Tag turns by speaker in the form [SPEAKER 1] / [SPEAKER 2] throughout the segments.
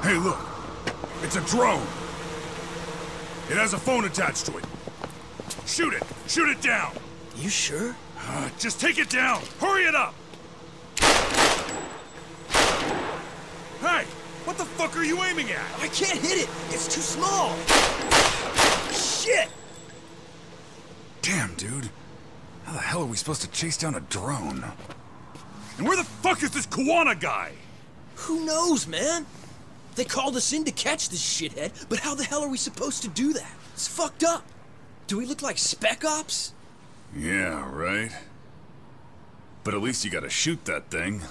[SPEAKER 1] Hey, look. It's a drone. It has a phone attached to it. Shoot it! Shoot it down!
[SPEAKER 2] You sure?
[SPEAKER 1] Just take it down! Hurry it up! Hey! What the fuck are you aiming at?
[SPEAKER 2] I can't hit it! It's too small! Shit!
[SPEAKER 1] Damn, dude. How the hell are we supposed to chase down a drone? And where the fuck is this Kuwana guy?
[SPEAKER 2] Who knows, man? They called us in to catch this shithead, but how the hell are we supposed to do that? It's fucked up. Do we look like spec ops?
[SPEAKER 1] Yeah, right. But at least you gotta shoot that thing.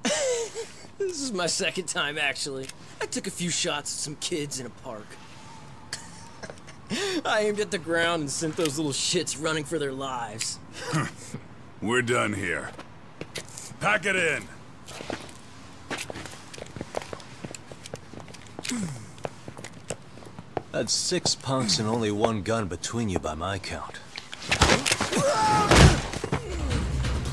[SPEAKER 2] This is my second time, actually. I took a few shots at some kids in a park. I aimed at the ground and sent those little shits running for their lives.
[SPEAKER 1] We're done here. Pack it in.
[SPEAKER 3] That's 6 punks and only 1 gun between you by my count.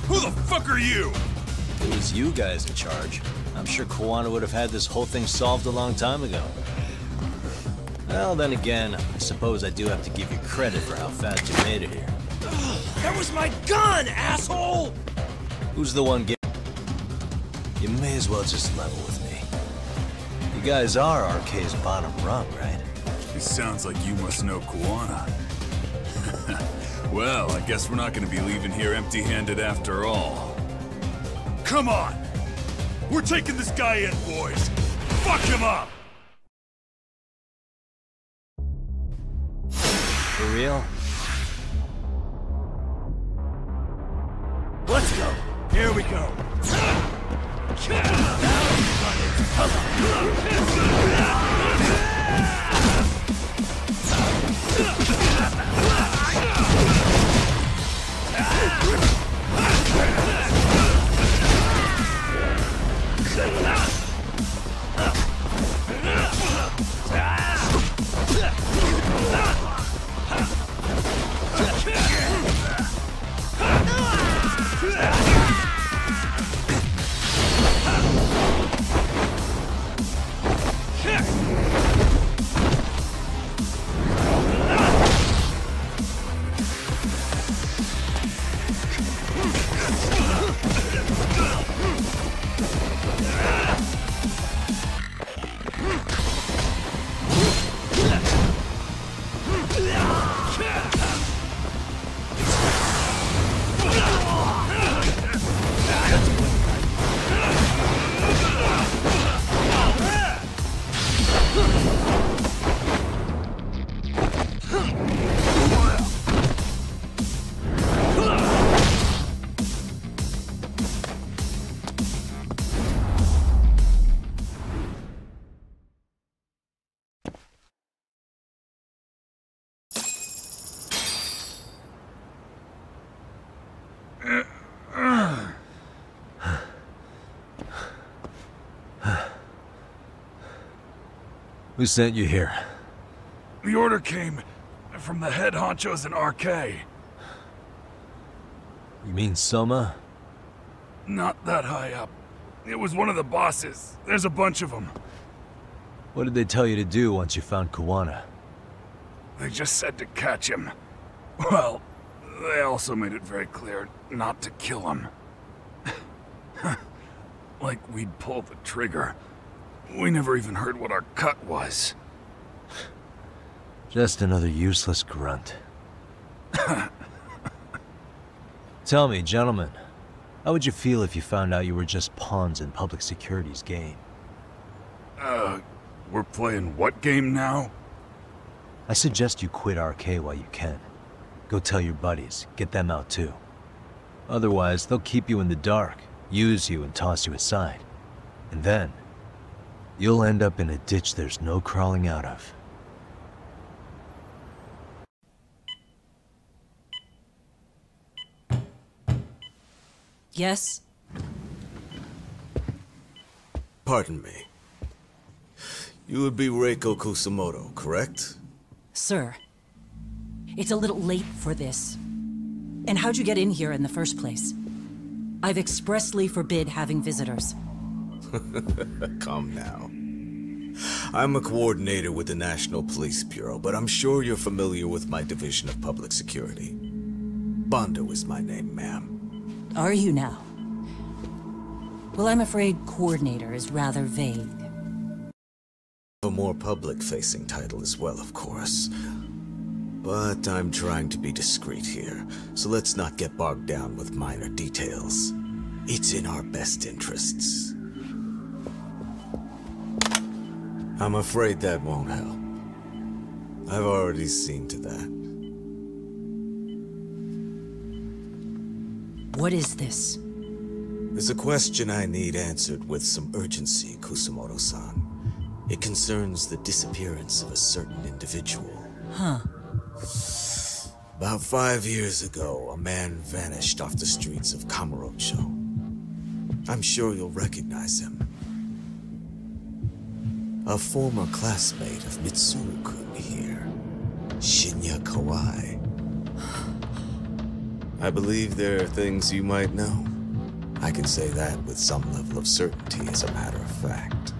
[SPEAKER 1] Who the fuck are you?
[SPEAKER 3] If it was you guys in charge, I'm sure Kuwana would have had this whole thing solved a long time ago. Well, then again, I suppose I do have to give you credit for how fast you made it here.
[SPEAKER 2] That was my gun, asshole!
[SPEAKER 3] Who's the one getting... You may as well just level with me. You guys are RK's bottom rung, right?
[SPEAKER 1] It sounds like you must know Kuwana. Well, I guess we're not gonna be leaving here empty-handed after all. Come on! We're taking this guy in, boys! Fuck him up!
[SPEAKER 3] For real?
[SPEAKER 2] Let's go!
[SPEAKER 1] Here we go!
[SPEAKER 3] Who sent you here?
[SPEAKER 1] The order came from the head honchos in RK.
[SPEAKER 3] You mean Soma?
[SPEAKER 1] Not that high up. It was one of the bosses. There's a bunch of them.
[SPEAKER 3] What did they tell you to do once you found Kuwana?
[SPEAKER 1] They just said to catch him. Well, they also made it very clear not to kill him. Like we'd pull the trigger. We never even heard what our cut was.
[SPEAKER 3] Just another useless grunt. Tell me, gentlemen, how would you feel if you found out you were just pawns in public security's game?
[SPEAKER 1] We're playing what game now?
[SPEAKER 3] I suggest you quit RK while you can. Go tell your buddies, get them out too. Otherwise, they'll keep you in the dark, use you and toss you aside. And then, you'll end up in a ditch there's no crawling out of.
[SPEAKER 4] Yes?
[SPEAKER 5] Pardon me. You would be Reiko Kusamoto, correct?
[SPEAKER 4] Sir. It's a little late for this. And how'd you get in here in the first place? I've expressly forbid having visitors.
[SPEAKER 5] Come now. I'm a coordinator with the National Police Bureau, but I'm sure you're familiar with my Division of Public Security. Bondo is my name, ma'am.
[SPEAKER 4] Are you now? Well, I'm afraid coordinator is rather vague.
[SPEAKER 5] A more public-facing title as well, of course. But I'm trying to be discreet here, so let's not get bogged down with minor details. It's in our best interests. I'm afraid that won't help. I've already seen to that.
[SPEAKER 4] What is this?
[SPEAKER 5] There's a question I need answered with some urgency, Kusumoto-san. It concerns the disappearance of a certain individual.
[SPEAKER 4] Huh.
[SPEAKER 5] About 5 years ago, a man vanished off the streets of Kamurocho. I'm sure you'll recognize him. A former classmate of Mitsuru-kun here, Shinya Kawai. I believe there are things you might know. I can say that with some level of certainty, as a matter of fact.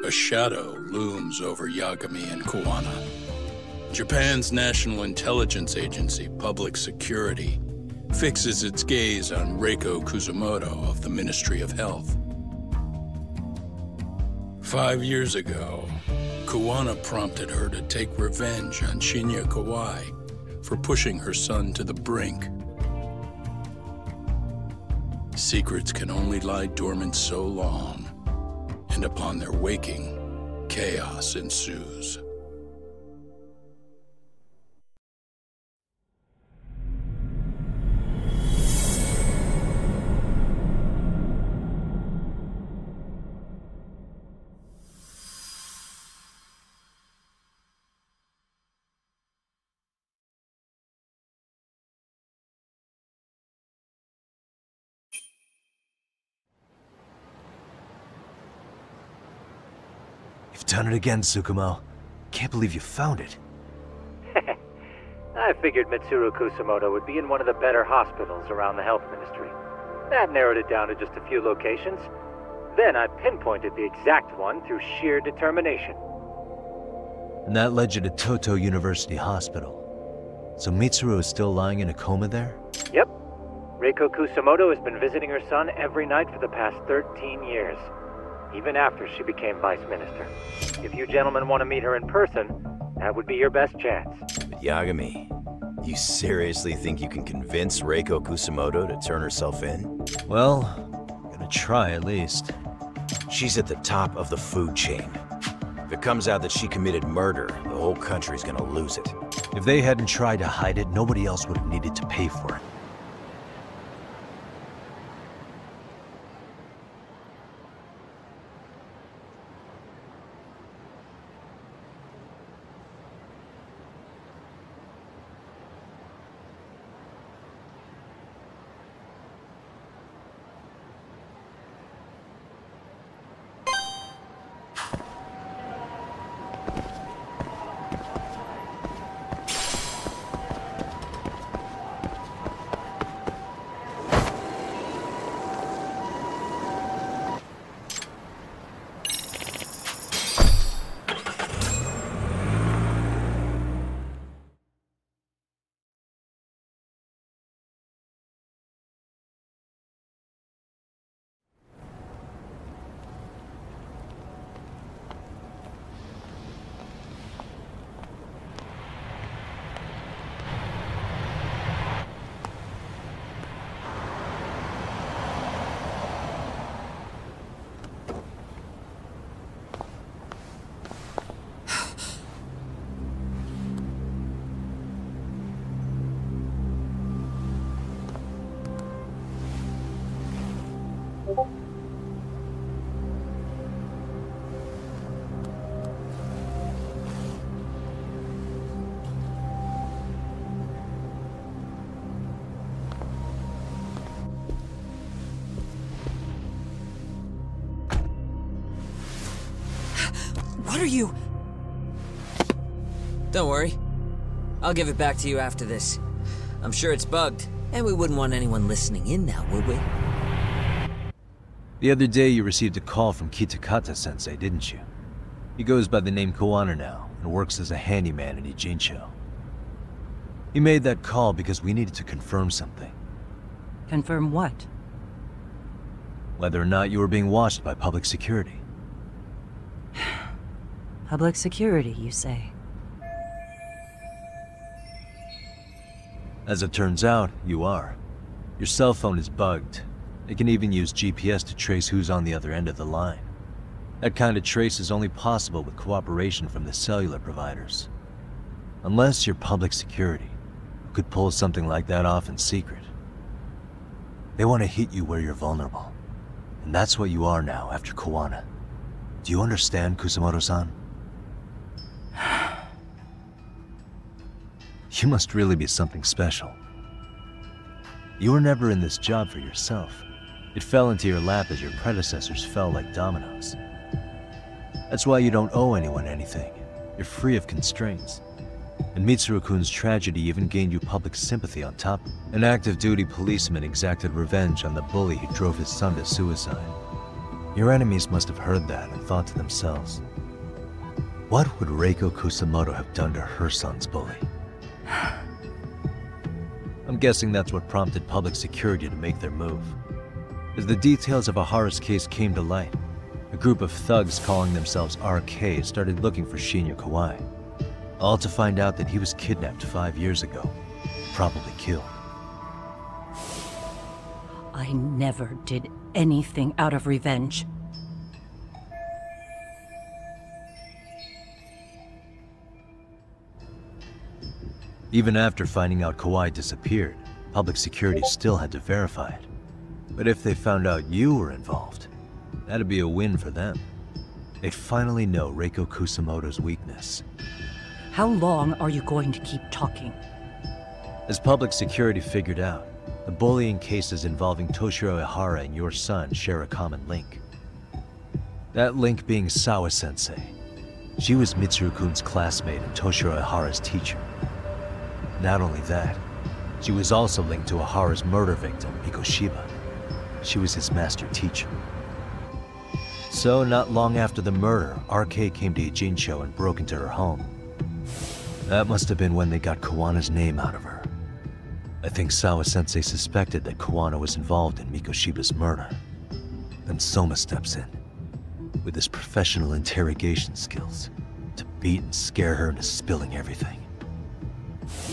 [SPEAKER 6] A shadow looms over Yagami and Kuwana. Japan's National Intelligence Agency, Public Security, fixes its gaze on Reiko Kusumoto of the Ministry of Health. 5 years ago, Kuwana prompted her to take revenge on Shinya Kawai for pushing her son to the brink. Secrets can only lie dormant so long, and upon their waking, chaos ensues.
[SPEAKER 3] You've done it again, Tsukumo. Can't believe you found it.
[SPEAKER 7] I figured Mitsuru Kusumoto would be in one of the better hospitals around the health ministry. That narrowed it down to just a few locations. Then I pinpointed the exact one through sheer determination.
[SPEAKER 3] And that led you to Toto University Hospital. So Mitsuru is still lying in a coma there?
[SPEAKER 7] Yep. Reiko Kusumoto has been visiting her son every night for the past 13 years. Even after she became vice minister. If you gentlemen want to meet her in person, that would be your best chance.
[SPEAKER 8] But Yagami, you seriously think you can convince Reiko Kusumoto to turn herself in?
[SPEAKER 3] Well, gonna try at least.
[SPEAKER 8] She's at the top of the food chain. If it comes out that she committed murder, the whole country's gonna lose it.
[SPEAKER 3] If they hadn't tried to hide it, nobody else would have needed to pay for it.
[SPEAKER 4] What are you...
[SPEAKER 9] Don't worry. I'll give it back to you after this. I'm sure it's bugged, and we wouldn't want anyone listening in now, would we?
[SPEAKER 3] The other day you received a call from Kitakata-sensei, didn't you? He goes by the name Kuwana now, and works as a handyman in Ijincho. He made that call because we needed to confirm something.
[SPEAKER 4] Confirm what?
[SPEAKER 3] Whether or not you were being watched by public security.
[SPEAKER 4] Public security, you say?
[SPEAKER 3] As it turns out, you are. Your cell phone is bugged. It can even use GPS to trace who's on the other end of the line. That kind of trace is only possible with cooperation from the cellular providers. Unless you're public security, who could pull something like that off in secret. They want to hit you where you're vulnerable. And that's what you are now after Kuwana. Do you understand, Kusamoto-san? You must really be something special. You were never in this job for yourself. It fell into your lap as your predecessors fell like dominoes. That's why you don't owe anyone anything. You're free of constraints. And Mitsuru-kun's tragedy even gained you public sympathy on top. An active-duty policeman exacted revenge on the bully who drove his son to suicide. Your enemies must have heard that and thought to themselves, what would Reiko Kusamoto have done to her son's bully? I'm guessing that's what prompted public security to make their move. As the details of Ahara's case came to light, a group of thugs calling themselves RK started looking for Shinya Kawai, all to find out that he was kidnapped 5 years ago, probably killed.
[SPEAKER 4] I never did anything out of revenge.
[SPEAKER 3] Even after finding out Kawai disappeared, public security still had to verify it. But if they found out you were involved, that'd be a win for them. They'd finally know Reiko Kusamoto's weakness.
[SPEAKER 4] How long are you going to keep talking?
[SPEAKER 3] As public security figured out, the bullying cases involving Toshiro Ihara and your son share a common link. That link being Sawa-sensei. She was Mitsuru-kun's classmate and Toshiro Ihara's teacher. Not only that, she was also linked to Ihara's murder victim, Mikoshiba. She was his master teacher. So, not long after the murder, RK came to Ijincho and broke into her home. That must have been when they got Kawana's name out of her. I think Sawa-sensei suspected that Kawana was involved in Mikoshiba's murder. Then Soma steps in, with his professional interrogation skills, to beat and scare her into spilling everything.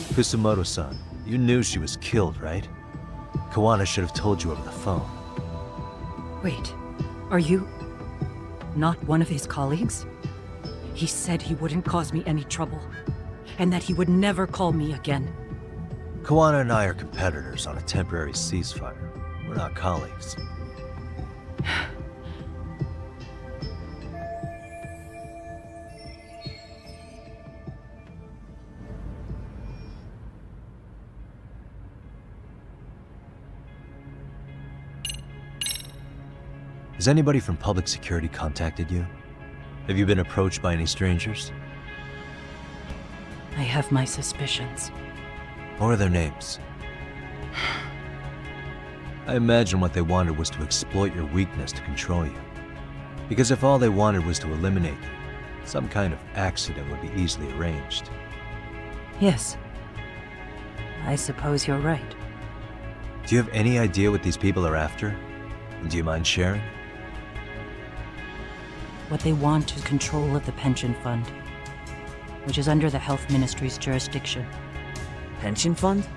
[SPEAKER 3] Kusamoto-san, you knew she was killed, right? Kawana should have told you over the phone.
[SPEAKER 4] Wait, are you not one of his colleagues? He said he wouldn't cause me any trouble, and that he would never call me again.
[SPEAKER 3] Kawana and I are competitors on a temporary ceasefire. We're not colleagues. Has anybody from public security contacted you? Have you been approached by any strangers?
[SPEAKER 4] I have my suspicions.
[SPEAKER 3] What are their names? I imagine what they wanted was to exploit your weakness to control you. Because if all they wanted was to eliminate you, some kind of accident would be easily arranged.
[SPEAKER 4] Yes. I suppose you're right.
[SPEAKER 3] Do you have any idea what these people are after? And do you mind sharing?
[SPEAKER 4] What they want is control of the pension fund, which is under the Health Ministry's jurisdiction.
[SPEAKER 9] Pension fund?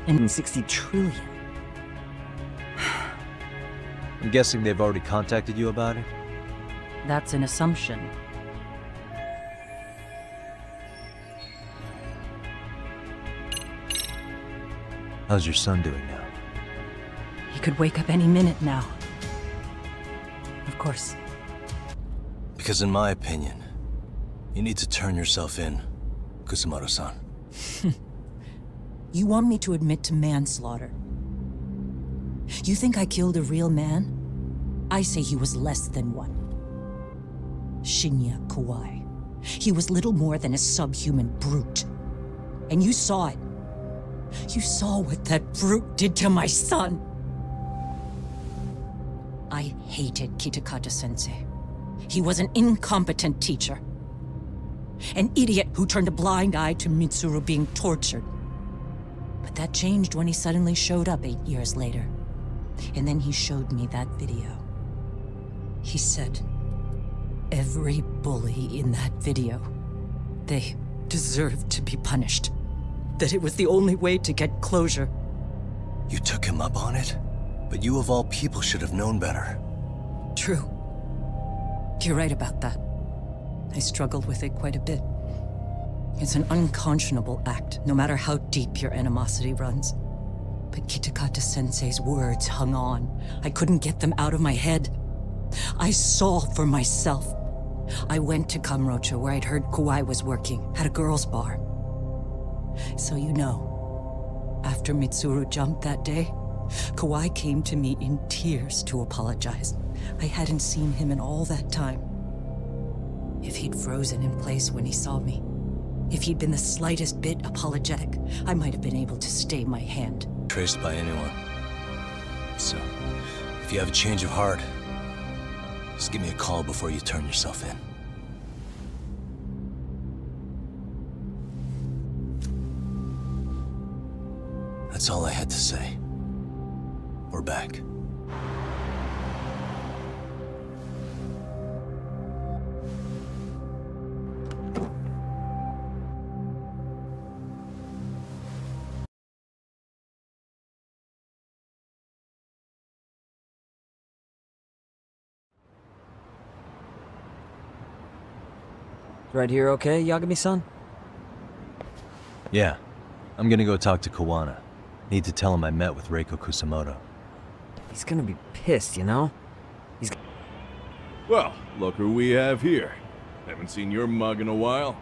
[SPEAKER 9] And 60 trillion.
[SPEAKER 3] I'm guessing they've already contacted you about it?
[SPEAKER 4] That's an assumption.
[SPEAKER 3] How's your son doing now?
[SPEAKER 4] He could wake up any minute now. Of course.
[SPEAKER 3] Because in my opinion, you need to turn yourself in, Kusamoto-san.
[SPEAKER 4] You want me to admit to manslaughter? You think I killed a real man? I say he was less than one. Shinya Kawai. He was little more than a subhuman brute. And you saw it. You saw what that brute did to my son. I hated Kitakata-sensei. He was an incompetent teacher. An idiot who turned a blind eye to Mitsuru being tortured. But that changed when he suddenly showed up 8 years later. And then he showed me that video. He said, every bully in that video, they deserved to be punished. That it was the only way to get closure.
[SPEAKER 3] You took him up on it? But you of all people should have known better.
[SPEAKER 4] True. You're right about that. I struggled with it quite a bit. It's an unconscionable act, no matter how deep your animosity runs. But Kitakata-sensei's words hung on. I couldn't get them out of my head. I saw for myself. I went to Kamurocho, where I'd heard Kawai was working, at a girls' bar. So you know, after Mitsuru jumped that day, Kawai came to me in tears to apologize. I hadn't seen him in all that time. If he'd frozen in place when he saw me, if he'd been the slightest bit apologetic, I might have been able to stay my hand.
[SPEAKER 3] Traced by anyone. So, if you have a change of heart, just give me a call before you turn yourself in. That's all I had to say. We're back.
[SPEAKER 9] Right here okay, Yagami-san?
[SPEAKER 3] Yeah. I'm gonna go talk to Kawana. Need to tell him I met with Reiko Kusamoto.
[SPEAKER 9] He's gonna be pissed, you know?
[SPEAKER 1] Well, look who we have here. Haven't seen your mug in a while.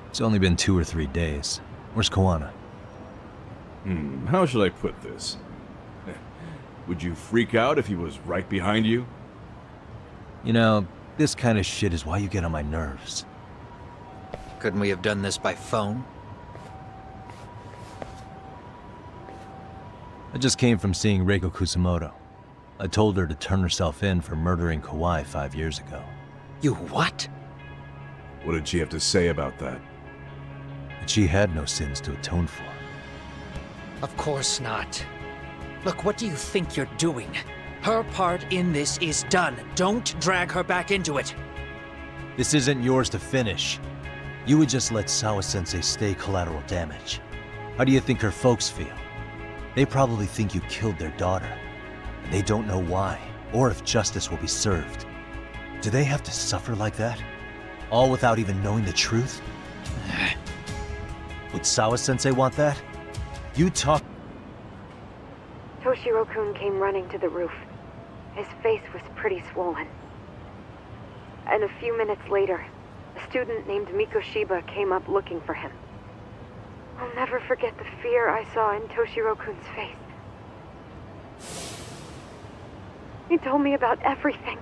[SPEAKER 3] It's only been 2 or 3 days. Where's Kawana?
[SPEAKER 1] How should I put this? Would you freak out if he was right behind you?
[SPEAKER 3] You know, this kind of shit is why you get on my nerves.
[SPEAKER 10] Couldn't we have done this by phone?
[SPEAKER 3] I just came from seeing Reiko Kusamoto. I told her to turn herself in for murdering Kawai 5 years ago.
[SPEAKER 10] You what?
[SPEAKER 1] What did she have to say about that?
[SPEAKER 3] That she had no sins to atone for.
[SPEAKER 10] Of course not. Look, what do you think you're doing? Her part in this is done. Don't drag her back into it.
[SPEAKER 3] This isn't yours to finish. You would just let Sawa-sensei stay collateral damage. How do you think her folks feel? They probably think you killed their daughter. And they don't know why, or if justice will be served. Do they have to suffer like that? All without even knowing the truth? Would Sawa-sensei want that? You talk—
[SPEAKER 11] Toshiro-kun came running to the roof. His face was pretty swollen. And a few minutes later, a student named Mikoshiba came up looking for him. I'll never forget the fear I saw in Toshiro-kun's face. He told me about everything.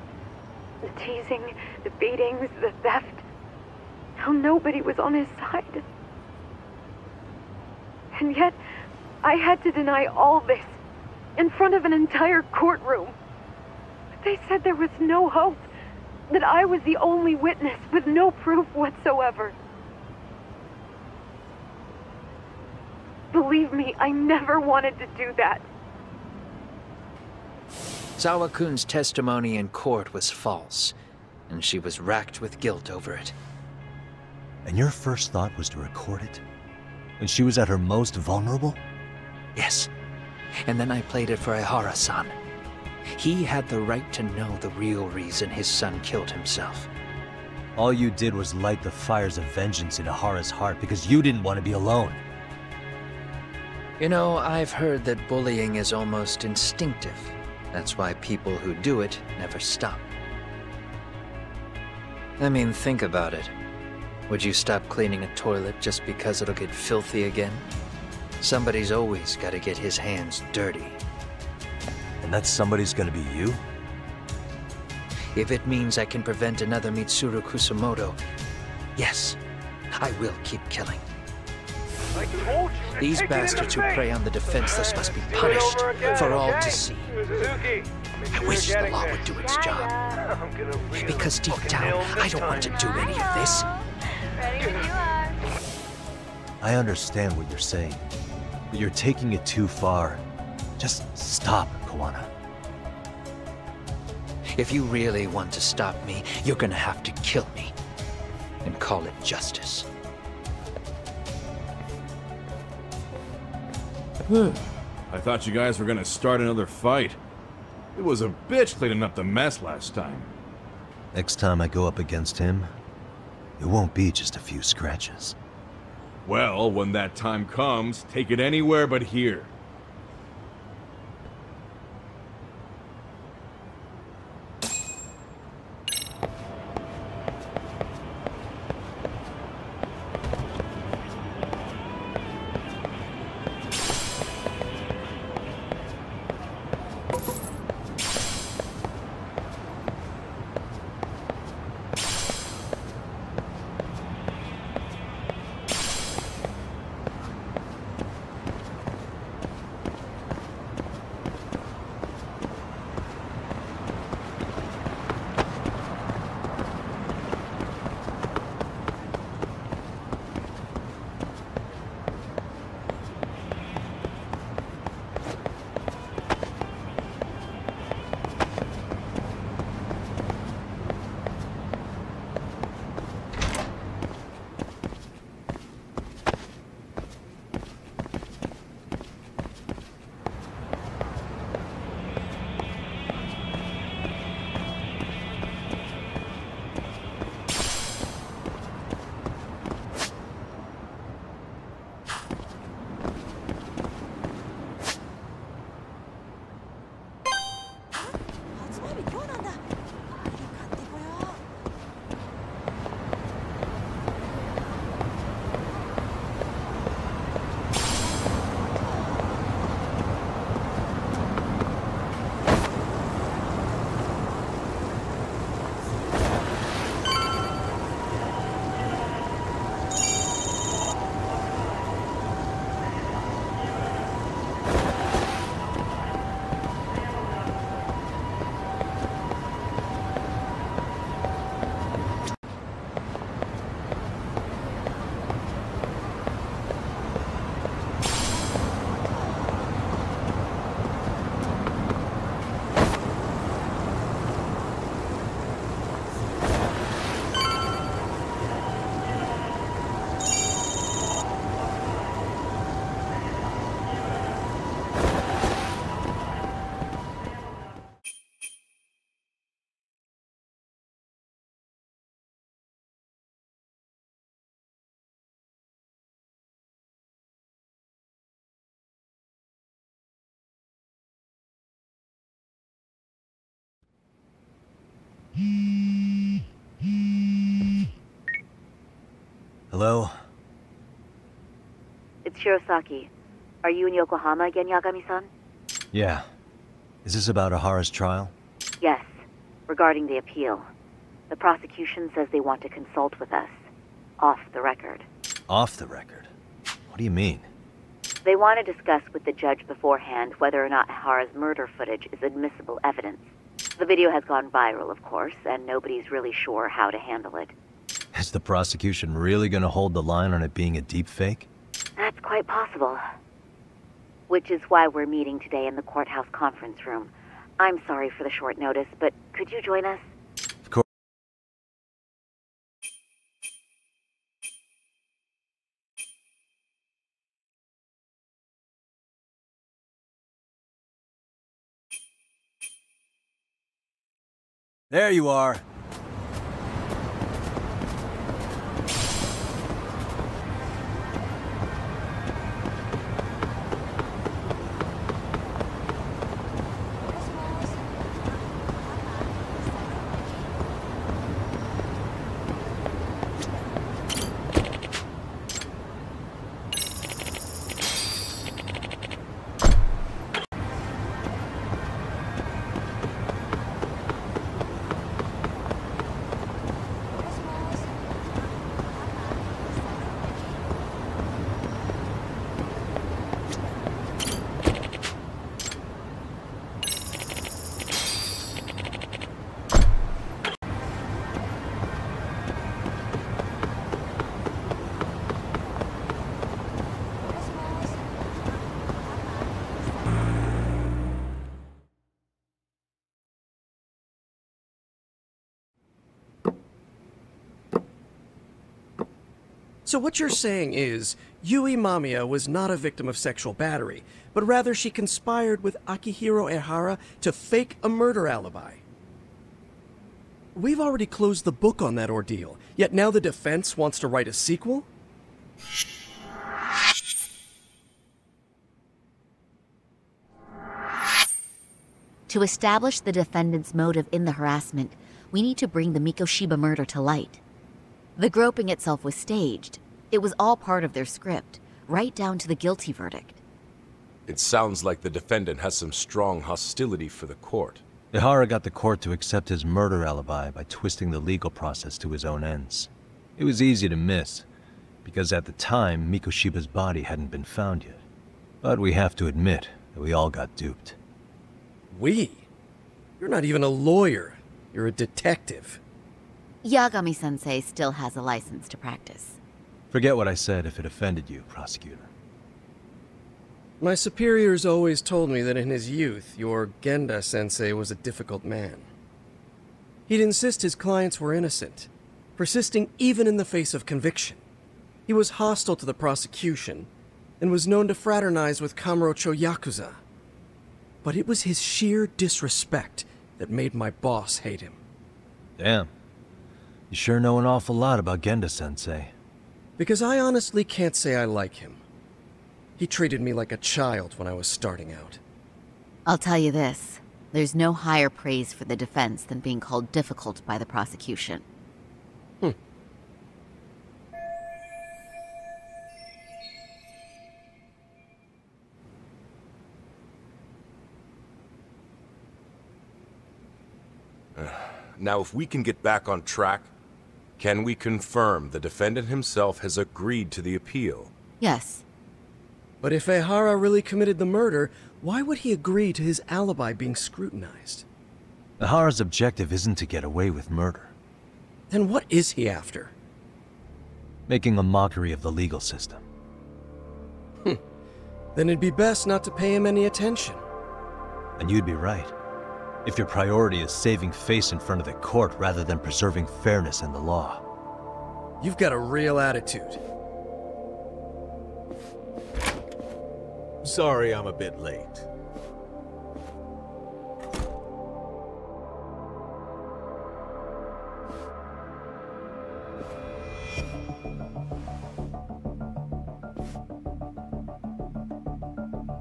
[SPEAKER 11] The teasing, the beatings, the theft. How nobody was on his side. And yet, I had to deny all this in front of an entire courtroom. They said there was no hope, that I was the only witness with no proof whatsoever. Believe me, I never wanted to do that.
[SPEAKER 10] Sawa-kun's testimony in court was false, and she was racked with guilt over it.
[SPEAKER 3] And your first thought was to record it? When she was at her most vulnerable?
[SPEAKER 10] Yes. And then I played it for Ihara-san. He had the right to know the real reason his son killed himself.
[SPEAKER 3] All you did was light the fires of vengeance in Ihara's heart because you didn't want to be alone.
[SPEAKER 10] You know, I've heard that bullying is almost instinctive. That's why people who do it never stop. I mean, think about it. Would you stop cleaning a toilet just because it'll get filthy again? Somebody's always got to get his hands dirty.
[SPEAKER 3] And that somebody's gonna be you?
[SPEAKER 10] If it means I can prevent another Mitsuru Kusamoto, yes, I will keep killing. These bastards who prey on the defenseless must be punished for all to see. I wish the law would do its job. Because deep down, I don't want to do any of this.
[SPEAKER 3] I understand what you're saying, but you're taking it too far. Just stop, Koana.
[SPEAKER 10] If you really want to stop me, you're gonna have to kill me. And call it justice.
[SPEAKER 12] I thought you guys were gonna start another fight. It was a bitch cleaning up the mess last time.
[SPEAKER 3] Next time I go up against him, it won't be just a few scratches.
[SPEAKER 12] Well, when that time comes, take it anywhere but here.
[SPEAKER 3] Hello?
[SPEAKER 11] It's Shirosaki. Are you in Yokohama again, Yagami-san?
[SPEAKER 3] Yeah. Is this about Ahara's trial?
[SPEAKER 11] Yes. Regarding the appeal. The prosecution says they want to consult with us. Off the record.
[SPEAKER 3] Off the record? What do you mean?
[SPEAKER 11] They want to discuss with the judge beforehand whether or not Ahara's murder footage is admissible evidence. The video has gone viral, of course, and nobody's really sure how to handle it.
[SPEAKER 3] Is the prosecution really gonna hold the line on it being a deepfake?
[SPEAKER 11] That's quite possible. Which is why we're meeting today in the courthouse conference room. I'm sorry for the short notice, but could you join us?
[SPEAKER 3] Of course. There you are.
[SPEAKER 10] So what you're saying is, Yui Mamiya was not a victim of sexual battery, but rather she conspired with Akihiro Ehara to fake a murder alibi. We've already closed the book on that ordeal, yet now the defense wants to write a sequel?
[SPEAKER 13] To establish the defendant's motive in the harassment, we need to bring the Mikoshiba murder to light. The groping itself was staged. It was all part of their script, right down to the guilty verdict.
[SPEAKER 8] It sounds like the defendant has some strong hostility for the court.
[SPEAKER 3] Ehara got the court to accept his murder alibi by twisting the legal process to his own ends. It was easy to miss, because at the time, Mikoshiba's body hadn't been found yet. But we have to admit that we all got duped.
[SPEAKER 10] We? You're not even a lawyer. You're a detective.
[SPEAKER 13] Yagami-sensei still has a license to practice.
[SPEAKER 3] Forget what I said if it offended you, prosecutor.
[SPEAKER 10] My superiors always told me that in his youth, your Genda-sensei was a difficult man. He'd insist his clients were innocent, persisting even in the face of conviction. He was hostile to the prosecution, and was known to fraternize with Kamurocho Yakuza. But it was his sheer disrespect that made my boss hate him.
[SPEAKER 3] Damn. You sure know an awful lot about Genda-sensei.
[SPEAKER 10] Because I honestly can't say I like him. He treated me like a child when I was starting out.
[SPEAKER 13] I'll tell you this, there's no higher praise for the defense than being called difficult by the prosecution.
[SPEAKER 8] Now, if we can get back on track, can we confirm the defendant himself has agreed to the appeal?
[SPEAKER 13] Yes.
[SPEAKER 10] But if Ehara really committed the murder, why would he agree to his alibi being scrutinized?
[SPEAKER 3] Ehara's objective isn't to get away with murder.
[SPEAKER 10] Then what is he after?
[SPEAKER 3] Making a mockery of the legal system.
[SPEAKER 10] Then it'd be best not to pay him any attention.
[SPEAKER 3] And you'd be right. If your priority is saving face in front of the court rather than preserving fairness in the law.
[SPEAKER 10] You've got a real attitude.
[SPEAKER 5] Sorry I'm a bit late.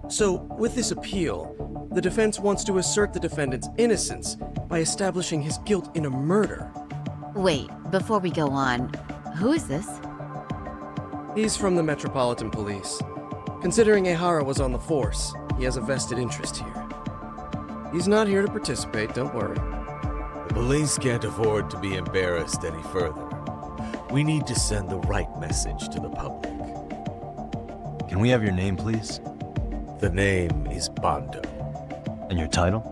[SPEAKER 10] So, with this appeal, the defense wants to assert the defendant's innocence by establishing his guilt in a murder.
[SPEAKER 13] Wait, before we go on, who is this?
[SPEAKER 10] He's from the Metropolitan Police. Considering Ehara was on the force, he has a vested interest here. He's not here to participate, don't worry.
[SPEAKER 5] The police can't afford to be embarrassed any further. We need to send the right message to the public.
[SPEAKER 3] Can we have your name, please?
[SPEAKER 5] The name is Bando.
[SPEAKER 3] And your title?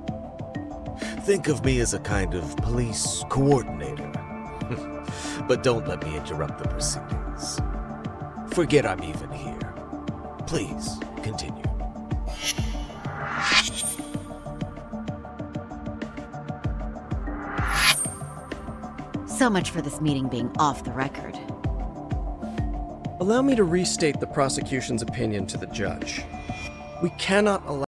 [SPEAKER 5] Think of me as a kind of police coordinator. But don't let me interrupt the proceedings. Forget I'm even here. Please, continue.
[SPEAKER 13] So much for this meeting being off the record.
[SPEAKER 10] Allow me to restate the prosecution's opinion to the judge. We cannot allow